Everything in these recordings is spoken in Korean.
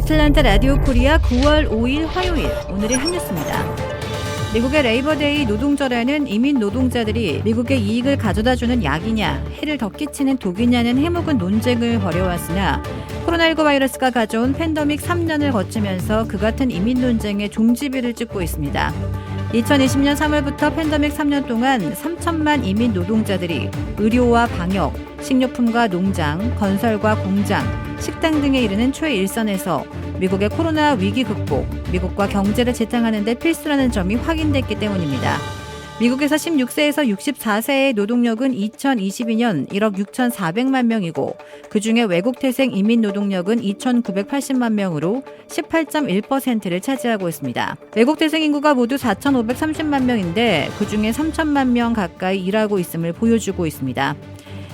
애틀랜타 라디오 코리아 9월 5일 화요일, 오늘의 한 뉴스입니다. 미국의 레이버데이 노동절에는 이민 노동자들이 미국의 이익을 가져다주는 약이냐, 해를 더 끼치는 독이냐는 해묵은 논쟁을 벌여왔으나 코로나19 바이러스가 가져온 팬데믹 3년을 거치면서 그 같은 이민 논쟁에 종지부를 찍고 있습니다. 2020년 3월부터 팬데믹 3년 동안 3천만 이민 노동자들이 의료와 방역, 식료품과 농장, 건설과 공장, 식당 등에 이르는 최일선에서 미국의 코로나 위기 극복, 미국과 경제를 지탱하는 데 필수라는 점이 확인됐기 때문입니다. 미국에서 16세에서 64세의 노동력은 2022년 1억 6,400만 명이고 그중에 외국 태생 이민 노동력은 2,980만 명으로 18.1%를 차지하고 있습니다. 외국 태생 인구가 모두 4,530만 명인데 그중에 3천만 명 가까이 일하고 있음을 보여주고 있습니다.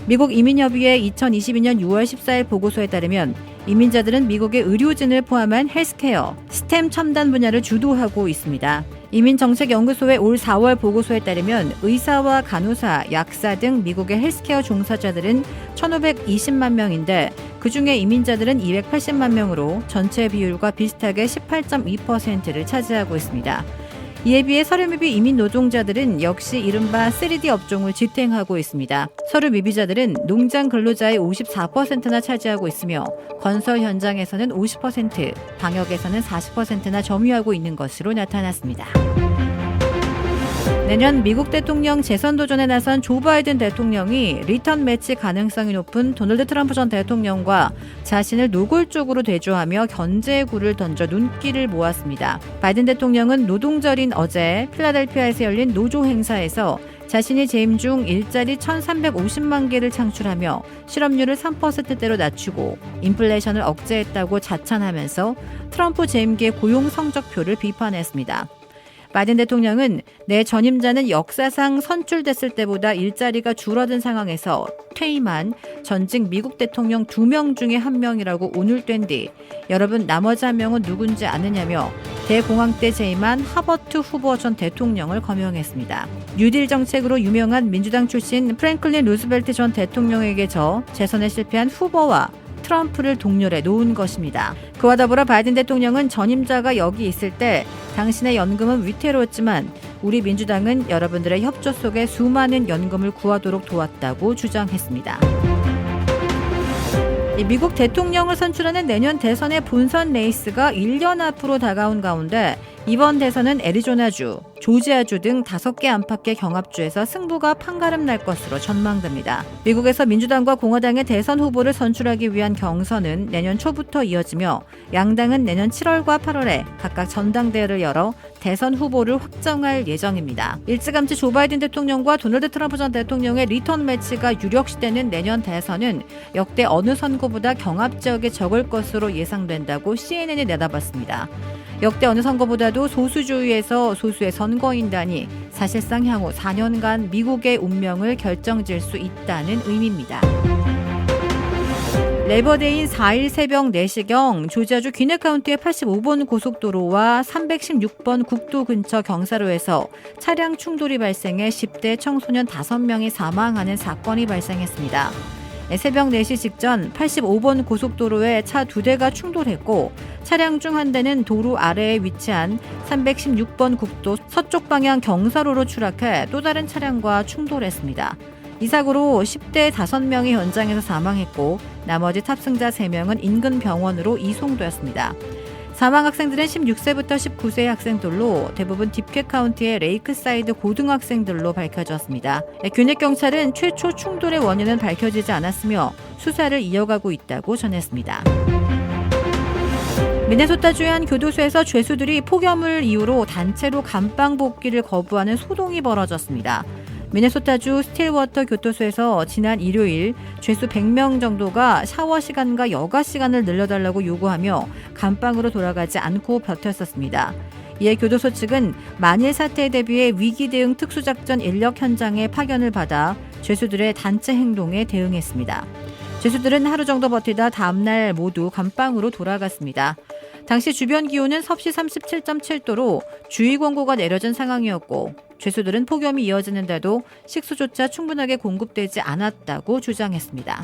미국 이민협의회 2022년 6월 14일 보고서에 따르면 이민자들은 미국의 의료진을 포함한 헬스케어, 스템 첨단 분야를 주도하고 있습니다. 이민정책연구소의 올 4월 보고서에 따르면 의사와 간호사, 약사 등 미국의 헬스케어 종사자들은 1,520만 명인데 그중에 이민자들은 280만 명으로 전체 비율과 비슷하게 18.2%를 차지하고 있습니다. 이에 비해 서류미비 이민 노동자들은 역시 이른바 3D 업종을 지탱하고 있습니다. 서류미비자들은 농장 근로자의 54%나 차지하고 있으며 건설 현장에서는 50%, 방역에서는 40%나 점유하고 있는 것으로 나타났습니다. 내년 미국 대통령 재선 도전에 나선 조 바이든 대통령이 리턴 매치 가능성이 높은 도널드 트럼프 전 대통령과 자신을 노골적으로 대조하며 견제의 굴을 던져 눈길을 모았습니다. 바이든 대통령은 노동절인 어제 필라델피아에서 열린 노조 행사에서 자신이 재임 중 일자리 1,350만 개를 창출하며 실업률을 3%대로 낮추고 인플레이션을 억제했다고 자찬하면서 트럼프 재임기의 고용 성적표를 비판했습니다. 바이든 대통령은 내 전임자는 역사상 선출됐을 때보다 일자리가 줄어든 상황에서 퇴임한 전직 미국 대통령 2명 중에 1명이라고 오늘된 뒤 여러분 나머지 1명은 누군지 아느냐며 대공황 때 재임한 하버트 후보 전 대통령을 거명했습니다. 뉴딜 정책으로 유명한 민주당 출신 프랭클린 루즈벨트 전 대통령에게 져 재선에 실패한 후보와 트럼프를 동렬해 놓은 것입니다. 그와 더불어 바이든 대통령은 전임자가 여기 있을 때 당신의 연금은 위태로웠지만 우리 민주당은 여러분들의 협조 속에 수많은 연금을 구하도록 도왔다고 주장했습니다. 미국 대통령을 선출하는 내년 대선의 본선 레이스가 1년 앞으로 다가온 가운데 이번 대선은 애리조나주, 조지아주 등 5개 안팎의 경합주에서 승부가 판가름 날 것으로 전망됩니다. 미국에서 민주당과 공화당의 대선 후보를 선출하기 위한 경선은 내년 초부터 이어지며 양당은 내년 7월과 8월에 각각 전당대회를 열어 대선 후보를 확정할 예정입니다. 일찌감치 조 바이든 대통령과 도널드 트럼프 전 대통령의 리턴 매치가 유력시되는 내년 대선은 역대 어느 선거보다 경합 지역이 적을 것으로 예상된다고 CNN이 내다봤습니다. 역대 어느 선거보다도 소수주의에서 소수의 선거인단이 사실상 향후 4년간 미국의 운명을 결정질 수 있다는 의미입니다. 레이버데이인 4일 새벽 4시경 조지아주 귀넷 카운티의 85번 고속도로와 316번 국도 근처 경사로에서 차량 충돌이 발생해 10대 청소년 5명이 사망하는 사건이 발생했습니다. 새벽 4시 직전 85번 고속도로에 차 2대가 충돌했고 차량 중 한 대는 도로 아래에 위치한 316번 국도 서쪽 방향 경사로로 추락해 또 다른 차량과 충돌했습니다. 이 사고로 10대 5명이 현장에서 사망했고 나머지 탑승자 3명은 인근 병원으로 이송되었습니다. 사망 학생들은 16세부터 19세의 학생들로 대부분 딥캣 카운티의 레이크사이드 고등학생들로 밝혀졌습니다. 귀넷 경찰은 최초 충돌의 원인은 밝혀지지 않았으며 수사를 이어가고 있다고 전했습니다. 미네소타주의 한 교도소에서 죄수들이 폭염을 이유로 단체로 감방 복귀를 거부하는 소동이 벌어졌습니다. 미네소타주 스틸워터 교도소에서 지난 일요일 죄수 100명 정도가 샤워 시간과 여가 시간을 늘려달라고 요구하며 감방으로 돌아가지 않고 버텼었습니다. 이에 교도소 측은 만일 사태에 대비해 위기 대응 특수작전 인력 현장에 파견을 받아 죄수들의 단체 행동에 대응했습니다. 죄수들은 하루 정도 버티다 다음날 모두 감방으로 돌아갔습니다. 당시 주변 기온은 섭씨 37.7도로 주의 권고가 내려진 상황이었고 죄수들은 폭염이 이어지는데도 식수조차 충분하게 공급되지 않았다고 주장했습니다.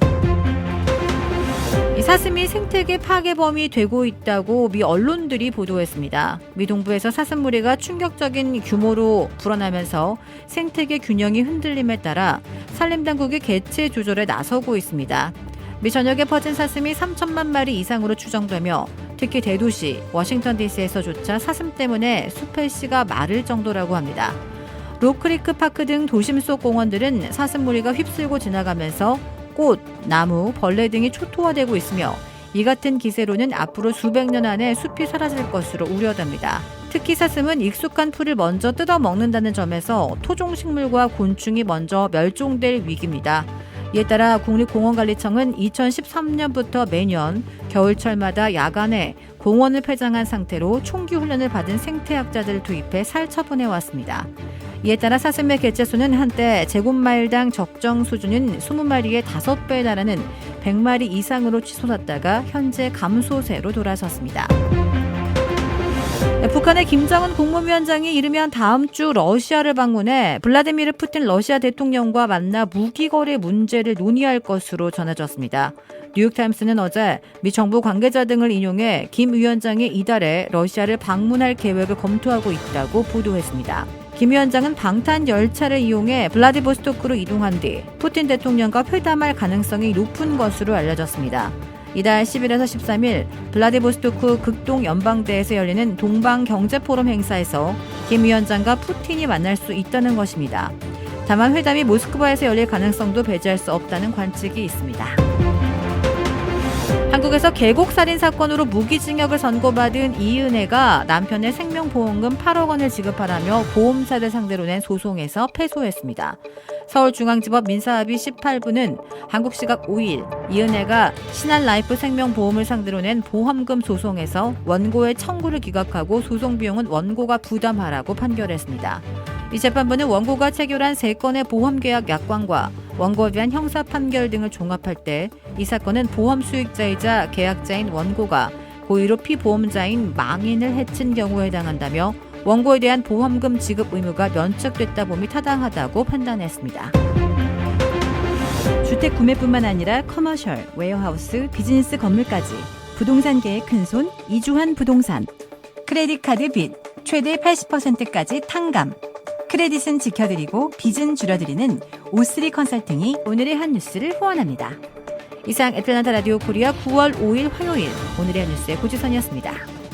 사슴이 생태계 파괴범이 되고 있다고 미 언론들이 보도했습니다. 미 동부에서 사슴무리가 충격적인 규모로 불어나면서 생태계 균형이 흔들림에 따라 산림당국이 개체 조절에 나서고 있습니다. 미 전역에 퍼진 사슴이 3천만 마리 이상으로 추정되며 특히 대도시 워싱턴 DC에서조차 사슴 때문에 숲의 씨가 마를 정도라고 합니다. 로크리크 파크 등 도심 속 공원들은 사슴무리가 휩쓸고 지나가면서 꽃, 나무, 벌레 등이 초토화되고 있으며 이 같은 기세로는 앞으로 수백 년 안에 숲이 사라질 것으로 우려됩니다. 특히 사슴은 익숙한 풀을 먼저 뜯어 먹는다는 점에서 토종식물과 곤충이 먼저 멸종될 위기입니다. 이에 따라 국립공원관리청은 2013년부터 매년 겨울철마다 야간에 공원을 폐장한 상태로 총기 훈련을 받은 생태학자들을 투입해 살처분해 왔습니다. 이에 따라 사슴의 개체수는 한때 제곱마일당 적정 수준인 20마리의 5배에 달하는 100마리 이상으로 치솟았다가 현재 감소세로 돌아섰습니다. 북한의 김정은 국무위원장이 이르면 다음 주 러시아를 방문해 블라디미르 푸틴 러시아 대통령과 만나 무기 거래 문제를 논의할 것으로 전해졌습니다. 뉴욕타임스는 어제 미 정부 관계자 등을 인용해 김 위원장이 이달에 러시아를 방문할 계획을 검토하고 있다고 보도했습니다. 김 위원장은 방탄 열차를 이용해 블라디보스토크로 이동한 뒤 푸틴 대통령과 회담할 가능성이 높은 것으로 알려졌습니다. 이달 10일에서 13일 블라디보스토크 극동 연방대에서 열리는 동방경제포럼 행사에서 김 위원장과 푸틴이 만날 수 있다는 것입니다. 다만 회담이 모스크바에서 열릴 가능성도 배제할 수 없다는 관측이 있습니다. 한국에서 계곡살인 사건으로 무기징역을 선고받은 이은혜가 남편의 생명보험금 8억 원을 지급하라며 보험사를 상대로 낸 소송에서 패소했습니다. 서울중앙지법 민사합의 18부는 한국시각 5일 이은혜가 신한라이프 생명보험을 상대로 낸 보험금 소송에서 원고의 청구를 기각하고 소송 비용은 원고가 부담하라고 판결했습니다. 이 재판부는 원고가 체결한 3건의 보험계약 약관과 원고에 대한 형사 판결 등을 종합할 때 이 사건은 보험 수익자이자 계약자인 원고가 고의로 피보험자인 망인을 해친 경우에 해당한다며 원고에 대한 보험금 지급 의무가 면책됐다 봄이 타당하다고 판단했습니다. 주택 구매뿐만 아니라 커머셜, 웨어하우스, 비즈니스 건물까지 부동산계의 큰손 이주환 부동산. 크레딧 카드 빚 최대 80%까지 탕감. 크레딧은 지켜드리고 빚은 줄여드리는 O3 컨설팅이 오늘의 한 뉴스를 후원합니다. 이상 애틀란타 라디오 코리아 9월 5일 화요일 오늘의 한 뉴스의 고지선이었습니다.